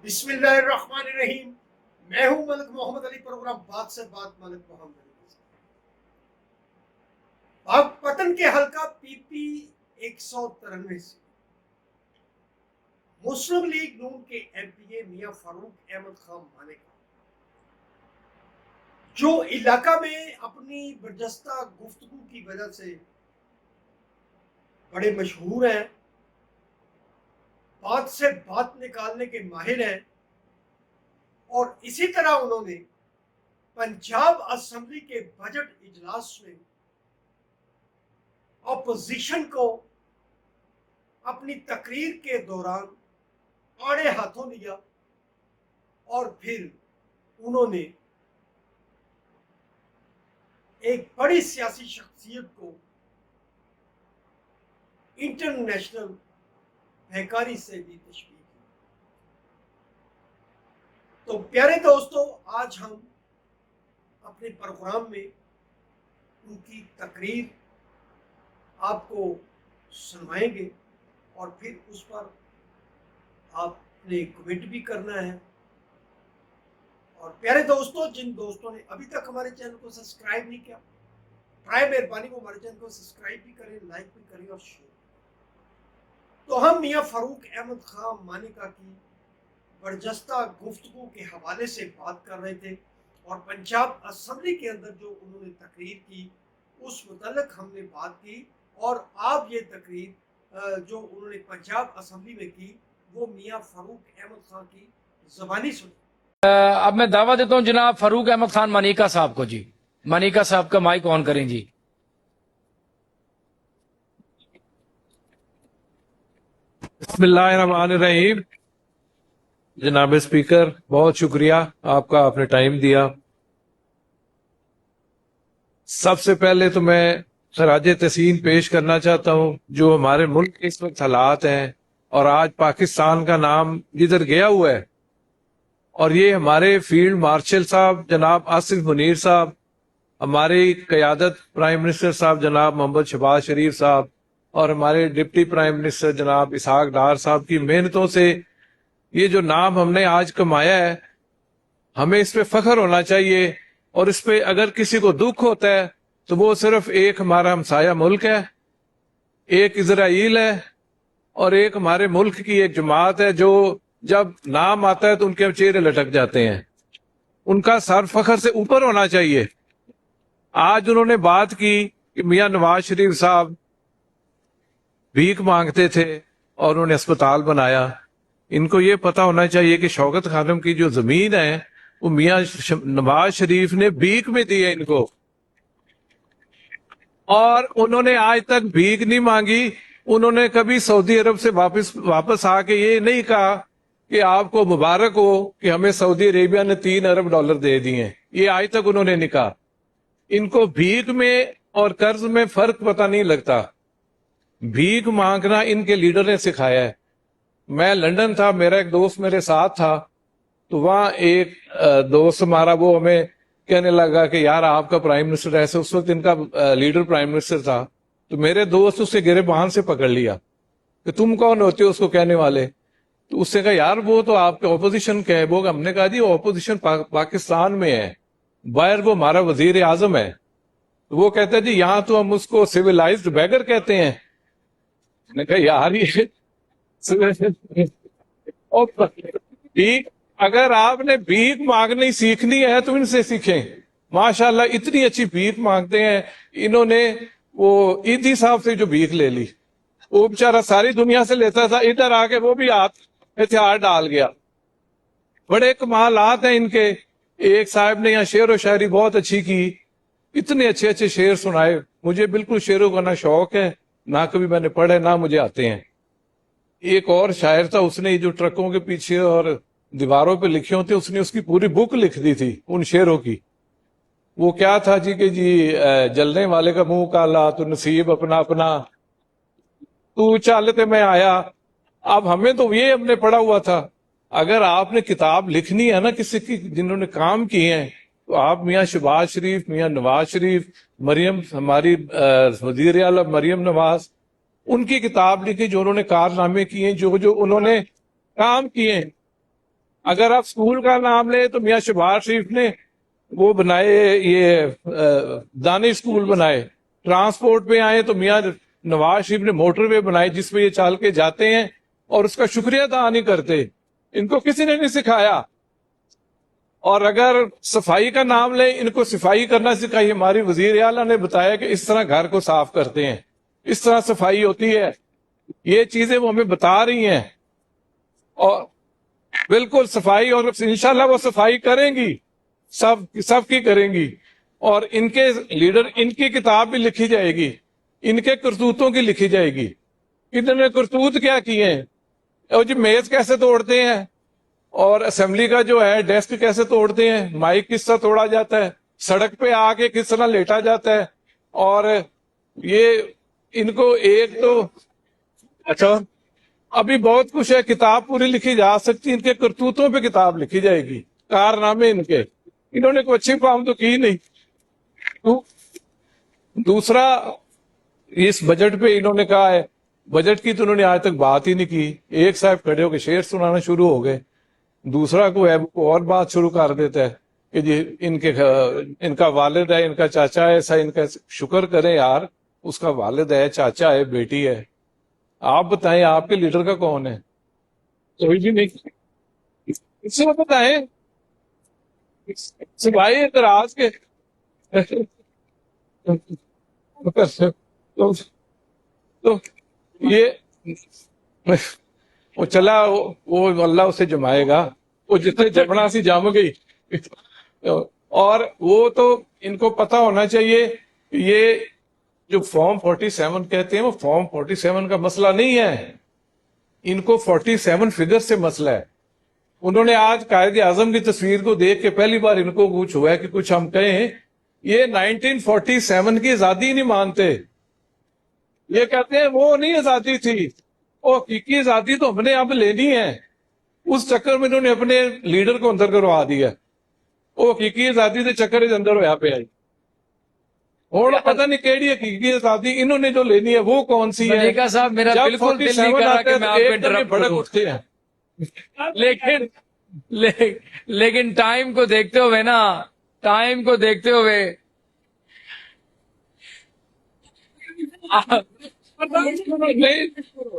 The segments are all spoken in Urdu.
بسم اللہ الرحمن الرحیم۔ میں ہوں ملک محمد علی، پروگرام بات سے بات ملک محمد علی۔ پاک پتن کے حلقہ پی پی 193 سے مسلم لیگ نون کے ایم پی اے میاں فاروق احمد خان مانیکا، جو علاقہ میں اپنی برجستہ گفتگو کی وجہ سے بڑے مشہور ہیں، بات سے بات نکالنے کے ماہر ہیں، اور اسی طرح انہوں نے پنجاب اسمبلی کے بجٹ اجلاس میں اپوزیشن کو اپنی تقریر کے دوران آڑے ہاتھوں لیا، اور پھر انہوں نے ایک بڑی سیاسی شخصیت کو انٹرنیشنل بھیکاری سے بھی تشبیہ کی۔ تو پیارے دوستو، آج ہم اپنے پروگرام میں ان کی تقریر آپ کو سنوائیں گے، اور پھر اس پر آپ نے کمنٹ بھی کرنا ہے۔ اور پیارے دوستو، جن دوستوں نے ابھی تک ہمارے چینل کو سبسکرائب نہیں کیا، برائے مہربانی کو ہمارے چینل کو سبسکرائب بھی کریں، لائک بھی کریں اور شیئر۔ تو ہم میاں فاروق احمد خان مانیکا کی برجستہ گفتگو کے حوالے سے بات کر رہے تھے، اور پنجاب اسمبلی کے اندر جو انہوں نے تقریر کی اس متعلق ہم نے بات کی، اور آپ یہ تقریر جو انہوں نے پنجاب اسمبلی میں کی وہ میاں فاروق احمد خان کی زبانی سنی۔ اب میں دعویٰ دیتا ہوں جناب فاروق احمد خان مانیکا صاحب کو۔ جی مانیکا صاحب کا مائک آن کریں جی۔ بسم اللہ الرحمن الرحیم۔ جناب اسپیکر، بہت شکریہ آپ کا، آپ نے ٹائم دیا۔ سب سے پہلے تو میں خراج تحسین پیش کرنا چاہتا ہوں جو ہمارے ملک کے اس وقت حالات ہیں، اور آج پاکستان کا نام جدھر گیا ہوا ہے، اور یہ ہمارے فیلڈ مارشل صاحب جناب آصف منیر صاحب، ہماری قیادت پرائم منسٹر صاحب جناب محمد شہباز شریف صاحب، اور ہمارے ڈپٹی پرائم منسٹر جناب اسحاق ڈار صاحب کی محنتوں سے یہ جو نام ہم نے آج کمایا ہے، ہمیں اس پہ فخر ہونا چاہیے۔ اور اس پہ اگر کسی کو دکھ ہوتا ہے تو وہ صرف ایک ہمارا ہمسایہ ملک ہے، ایک اسرائیل ہے، اور ایک ہمارے ملک کی ایک جماعت ہے جو جب نام آتا ہے تو ان کے چہرے لٹک جاتے ہیں۔ ان کا سر فخر سے اوپر ہونا چاہیے۔ آج انہوں نے بات کی کہ میاں نواز شریف صاحب بھیک مانگتے تھے اور انہوں نے اسپتال بنایا۔ ان کو یہ پتا ہونا چاہیے کہ شوکت خانم کی جو زمین ہے وہ میاں نواز شریف نے بھیک میں دی ہے ان کو، اور انہوں نے آج تک بھیک نہیں مانگی۔ انہوں نے کبھی سعودی عرب سے واپس آ کے یہ نہیں کہا کہ آپ کو مبارک ہو کہ ہمیں سعودی عربیہ نے $3 ارب دے دیے ہیں، یہ آج تک انہوں نے نہیں کہا۔ ان کو بھیک میں اور قرض میں فرق پتہ نہیں لگتا۔ بھیک مانگنا ان کے لیڈر نے سکھایا ہے۔ میں لندن تھا، میرا ایک دوست میرے ساتھ تھا، تو وہاں ایک دوست ہمارا وہ ہمیں کہنے لگا کہ یار آپ کا پرائم منسٹر ایسے، اس وقت ان کا لیڈر پرائم منسٹر تھا، تو میرے دوست اس سے گریبان سے پکڑ لیا کہ تم کون ہوتے ہو اس کو کہنے والے؟ تو اس سے کہا یار وہ تو آپ کے اپوزیشن کے ہے۔ وہ ہم نے کہا جی وہ اپوزیشن پاکستان میں ہے، باہر وہ ہمارا وزیر اعظم ہے۔ وہ کہتا ہے جی یہاں تو ہم اس کو سیویلائزڈ بیگر کہتے ہیں۔ میں نے کہا یار یہ اگر آپ نے بھیک مانگنی سیکھنی ہے تو ان سے سیکھیں۔ ماشاءاللہ اتنی اچھی بھیک مانگتے ہیں۔ انہوں نے وہ ایدھی صاحب سے جو بھیک لے لی، وہ بیچارہ ساری دنیا سے لیتا تھا، ادھر آ کے وہ بھی ہتھیار ڈال گیا۔ بڑے کمالات ہیں ان کے۔ ایک صاحب نے یہاں شعر و شاعری بہت اچھی کی، اتنے اچھے اچھے شعر سنائے۔ مجھے بالکل شعروں کا نہ شوق ہے، نہ کبھی میں نے پڑھے، نہ مجھے آتے ہیں۔ ایک اور شاعر تھا، اس نے جو ٹرکوں کے پیچھے اور دیواروں پہ لکھے ہوتے، اس نے اس کی پوری بک لکھ دی تھی ان شعروں کی۔ وہ کیا تھا جی کہ جی جلنے والے کا منہ کالا تو نصیب اپنا اپنا، تو چالتے میں آیا۔ اب ہمیں تو یہ ہم نے پڑھا ہوا تھا۔ اگر آپ نے کتاب لکھنی ہے نا کسی کی جنہوں نے کام کیے ہیں، تو آپ میاں شہباز شریف، میاں نواز شریف، مریم ہماری وزیر اعلیٰ مریم نواز، ان کی کتاب لکھی جو انہوں نے کارنامے کیے ہیں، جو انہوں نے کام کیے ہیں۔ اگر آپ اسکول کا نام لیں تو میاں شہباز شریف نے وہ بنائے، یہ دانش اسکول بنائے. ٹرانسپورٹ پہ آئے تو میاں نواز شریف نے موٹر وے بنائے جس پہ یہ چل کے جاتے ہیں اور اس کا شکریہ ادا نہیں کرتے. ان کو کسی نے نہیں سکھایا. اور اگر صفائی کا نام لیں، ان کو صفائی کرنا سکھائی. ہماری وزیر اعلیٰ نے بتایا کہ اس طرح گھر کو صاف کرتے ہیں، اس طرح صفائی ہوتی ہے. یہ چیزیں وہ ہمیں بتا رہی ہیں اور بالکل صفائی، اور انشاءاللہ وہ صفائی کریں گی، سب کی کریں گی. اور ان کے لیڈر، ان کی کتاب بھی لکھی جائے گی، ان کے کرتوتوں کی لکھی جائے گی. انہوں نے کرتوت کیا کیے ہیں، اور جی میز کیسے توڑتے ہیں، اور اسمبلی کا جو ہے ڈیسک کیسے توڑتے ہیں، مائک کس طرح توڑا جاتا ہے، سڑک پہ آ کے کس طرح لیٹا جاتا ہے. اور یہ ان کو ایک تو اچھا ابھی بہت کچھ ہے، کتاب پوری لکھی جا سکتی، ان کے کرتوتوں پہ کتاب لکھی جائے گی، کارنامے ان کے. انہوں نے کوئی اچھی کام تو کی نہیں. دوسرا، اس بجٹ پہ انہوں نے کہا ہے، بجٹ کی تو انہوں نے آج تک بات ہی نہیں کی. ایک صاحب کھڑے ہو کے شعر سنانا شروع ہو گئے، دوسرا کو ہے وہ اور بات شروع کر دیتا ہے کہ جی ان کا والد ہے، ان کا چاچا ہے. ایسا ان کا شکر کریں یار، اس کا والد ہے، چاچا ہے، بیٹی ہے. آپ بتائیں آپ کے لیڈر کا کون ہے؟ کوئی بھی نہیں. اس سے بتائیں سوائے اعتراض کے تو یہ وہ چلا، وہ اللہ اسے جمائے گا، وہ جتنے جمنا سی جم گئی. اور وہ تو ان کو پتا ہونا چاہیے، یہ جو فارم 47 کہتے ہیں وہ فارم 47 کا مسئلہ نہیں ہے، ان کو 47 فگر سے مسئلہ ہے. انہوں نے آج قائد اعظم کی تصویر کو دیکھ کے پہلی بار ان کو کچھ ہوا ہے کہ کچھ ہم کہیں. یہ 1947 کی آزادی نہیں مانتے، یہ کہتے ہیں وہ نہیں آزادی تھی، وہ حقیقی آزادی تو ہم نے اب لینی ہے. اس چکر میں انہوں نے اپنے لیڈر کو اندر کروا دیا. وہ حقیقی آزادی کے چکر کے اندر ہوا پہ آئی. اور پتہ نہیں کیڑی حقیقی آزادی انہوں نے جو لینی ہے وہ کون سی ہے. ملیکا صاحب میرا جب بالکل دل نہیں 47 کر رہا آتا کہ ہے میں تو آپ کو ایک دم یہ انٹرپٹ بھڑک کروں، اٹھتے ہیں. لیکن ٹائم کو دیکھتے ہوئے نا، ٹائم کو دیکھتے ہوئے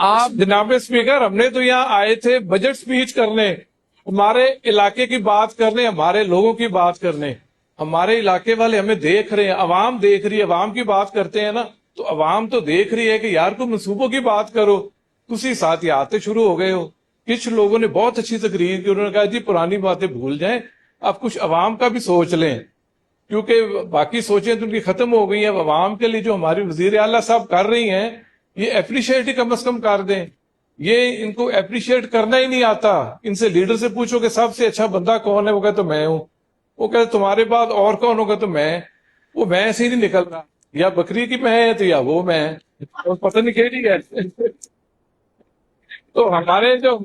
آپ جناب اسپیکر، ہم نے تو یہاں آئے تھے بجٹ سپیچ کرنے، ہمارے علاقے کی بات کرنے، ہمارے لوگوں کی بات کرنے. ہمارے علاقے والے ہمیں دیکھ رہے ہیں، عوام دیکھ رہی ہے. عوام کی بات کرتے ہیں نا تو عوام تو دیکھ رہی ہے کہ یار کو منصوبوں کی بات کرو. تسی ساتھ ہی آتے شروع ہو گئے ہو. کچھ لوگوں نے بہت اچھی تقریر کی، انہوں نے کہا جی پرانی باتیں بھول جائیں، اب کچھ عوام کا بھی سوچ لیں، کیونکہ باقی سوچیں تو ان کی ختم ہو گئی ہیں. اب عوام کے لیے جو ہماری وزیر اعلیٰ صاحب کر رہی ہیں، یہ اپریشیٹ ہی کم از کم کر دیں. یہ ان کو اپریشیٹ کرنا ہی نہیں آتا. ان سے لیڈر سے پوچھو کہ سب سے اچھا بندہ کون ہے، وہ کہتا میں ہوں. وہ کہتے تمہارے بعد اور کون ہوگا، تو میں. وہ میں سے ہی نہیں نکل رہا، یا بکری کی میں ہے تو یا وہ میں ہے، اور پتہ نہیں کہڑی ہے. تو ہمارے جو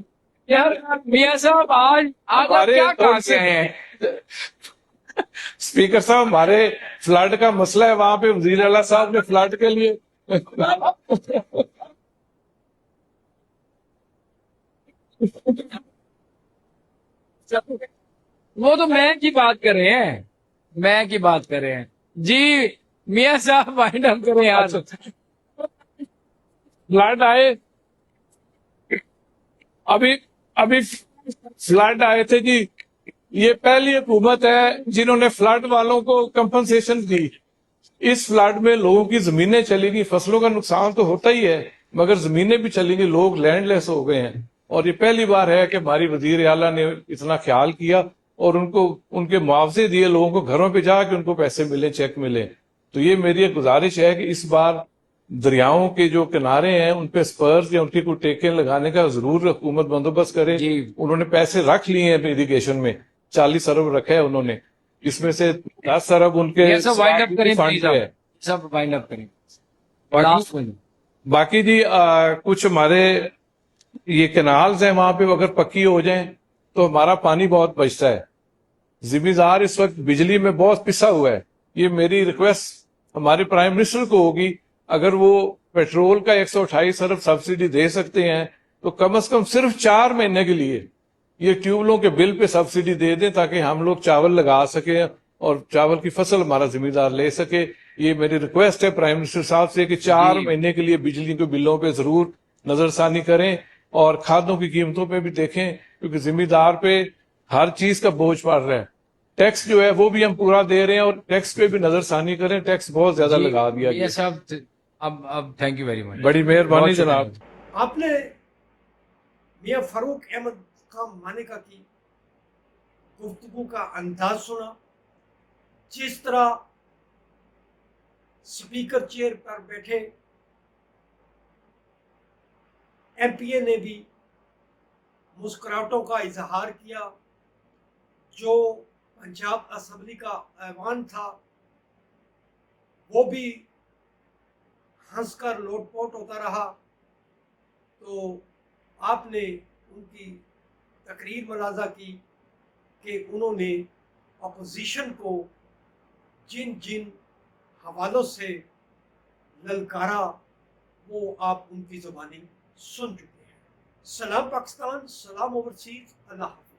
یار میاں صاحب آج آپ ہمارے کیا کہا سے گئے ہیں؟ اسپیکر صاحب، ہمارے فلڈ کا مسئلہ ہے، وہاں پہ وزیر اعلیٰ صاحب نے فلڈ کے لیے وہ تو میں کی بات کر رہے ہیں، میں کی بات کر رہے ہیں. جی میاں صاحب وائنڈ اپ کریں یار. فلڈ آئے، ابھی فلڈ آئے تھے جی. یہ پہلی حکومت ہے جنہوں نے فلڈ والوں کو کمپنسیشن دی. اس فلڈ میں لوگوں کی زمینیں چلی گئی، فصلوں کا نقصان تو ہوتا ہی ہے مگر زمینیں بھی چلی گئی، لوگ لینڈ لیس ہو گئے ہیں. اور یہ پہلی بار ہے کہ ہماری وزیر اعلیٰ نے اتنا خیال کیا اور ان کے معاوضے دیے، لوگوں کو گھروں پہ جا کے ان کو پیسے ملے، چیک ملے. تو یہ میری ایک گزارش ہے کہ اس بار دریاؤں کے جو کنارے ہیں ان پہ سپرز یا ان کی کوئی ٹیکیں لگانے کا ضرور حکومت بندوبست کرے. جی انہوں نے پیسے رکھ لیے ہیں اریگیشن میں، 40 ارب رکھے ہیں انہوں نے، اس میں سے 10 ارب ان کے یہ سب وائنڈ اپ کریں فنڈ پلیز، پہ ہے. سب وائنڈ اپ کریں. باقی جی کچھ ہمارے یہ کنالز ہیں، وہاں پہ اگر پکی ہو جائیں تو ہمارا پانی بہت بچتا ہے. زمیندار اس وقت بجلی میں بہت پسا ہوا ہے. یہ میری ریکویسٹ ہمارے پرائم منسٹر کو ہوگی، اگر وہ پیٹرول کا 128 ارب سبسڈی دے سکتے ہیں تو کم از کم صرف 4 مہینے کے لیے یہ ٹیوبلوں کے بل پہ سبسڈی دے دیں تاکہ ہم لوگ چاول لگا سکیں اور چاول کی فصل ہمارا زمیندار لے سکے. یہ میری ریکویسٹ ہے پرائم منسٹر صاحب سے کہ 4 مہینے کے لیے بجلی کے بلوں پہ ضرور نظر ثانی کریں اور کھادوں کی قیمتوں پہ بھی دیکھیں کیونکہ زمیندار پہ ہر چیز کا بوجھ پڑ رہا ہے. ٹیکس جو ہے وہ بھی ہم پورا دے رہے ہیں اور ٹیکس پہ بھی نظر ثانی کریں. ٹیکس بہت زیادہ لگا دیا میاں گیا. صاحب اب تھینک یو ویری مچ. بڑی مہربانی جناب. آپ نے میاں فاروق احمد خان مانیکا کی گفتگو کا انداز سنا، جس طرح سپیکر چیئر پر بیٹھے ایم پی اے نے بھی مسکراہٹوں کا اظہار کیا. جو پنجاب اسمبلی کا ایوان تھا وہ بھی ہنس کر لوٹ پوٹ ہوتا رہا. تو آپ نے ان کی تقریر ملاحظہ کی کہ انہوں نے اپوزیشن کو جن جن حوالوں سے للکارا وہ آپ ان کی زبانی سن چکے ہیں. سلام پاکستان، سلام اوورسیز، اللہ حافظ.